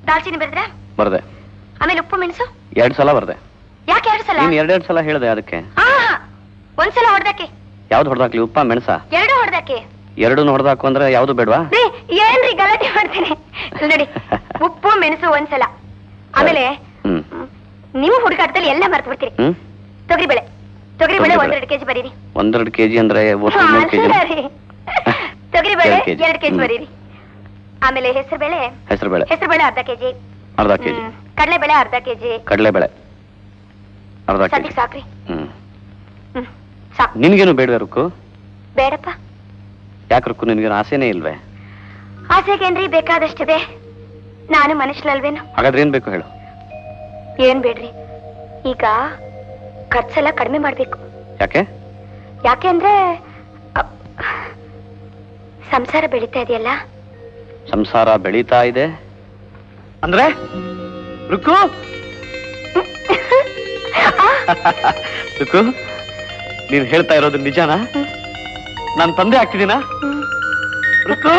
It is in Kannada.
ದಾಲ್ಚಿನ್ನಿ ಬರೆದ್ರ? ಬರ್ದೆ. ಆಮೇಲೆ ಉಪ್ಪು ಮೆಣಸು? 2 ಸಲ ಬರ್ದೆ. ಯಾಕೆ 2 ಸಲ? ನೀನ್ 2 ಸಲ ಹೇಳ್ದೆ ಅದಕ್ಕೆ. ಒಂದ್ಸಲ ಹೊಡೆದಕ್ಕೆ. ಯಾವ್ದು ಹೊಡೆದಾಕ್ಲಿ, ಉಪ್ಪ ಮೆಣಸ? 2 ಹೊಡೆದಕ್ಕೆ. 2 ಹೊಡೆದಾಕು ಅಂದ್ರೆ ಯಾವ್ದು ಬೇಡವಾ? ಏನ್ರಿ ಗಲಾಟೆ ಮಾಡ್ತೇನೆ ನೋಡಿ. ಉಪ್ಪು ಮೆಣಸು 1 ಸಲ. ಆಮೇಲೆ ನೀವು ಹುಡುಗಾಟದಲ್ಲಿ ಎಲ್ಲ ಮರ್ತು ಬಿಡ್ತೀರಿ. ತೊಗರಿಬೇಳೆ 1-2 ಕೆಜಿ ಬರೀರಿ. 1-2 ಕೆಜಿ ಅಂದ್ರೆ 3 ಕೆಜಿ. ತೊಗರಿಬೇಳೆ 2 ಕೆಜಿ ಬರೀರಿ. ಆಮೇಲೆ ಹೆಸರುಬೇಳೆ ಅರ್ಧ ಕೆಜಿ. ಕಡಲೆಬೇಳೆ ಅರ್ಧ ಕೆಜಿ. ಅರ್ಧ ಕೆಜಿ ಸಾಕ್ರಿ. ಸಾಕು. ನಿನ್ಗೇನು ಬೇಡವೇ ರುಕ್ಕು? ಬೇಡಪ್ಪ. ಯಾಕೆ ರುಕ್ಕು, ನಿನ್ಗೇನು ಆಸೆನೇ ಇಲ್ವೇ? ಆಸೆಗೇನ್ರಿ ಬೇಕಾದಷ್ಟಿದೆ. ನಾನು ಮನುಷ್ಯನಲ್ವೇನು? ಹಾಗಾದ್ರೆ ಏನ್ ಬೇಕು ಹೇಳು. ಏನ್ ಬೇಡ್ರಿ, ಈಗ ಖರ್ಚೆಲ್ಲ ಕಡಿಮೆ ಮಾಡ್ಬೇಕು. ಯಾಕೆ ಅಂದ್ರೆ ಸಂಸಾರ ಬೆಳೀತಾ ಇದೆಯಲ್ಲ. ಸಂಸಾರ ಬೆಳೀತಾ ಇದೆ ಅಂದ್ರೆ ರುಕ್ಕು? ರುಕ್ಕು, ನೀನ್ ಹೇಳ್ತಾ ಇರೋದು ನಿಜಾನಾ? ನಾನ್ ತಂದೆ ಆಗ್ತಿದ್ದೀನಾ ರುಕ್ಕು?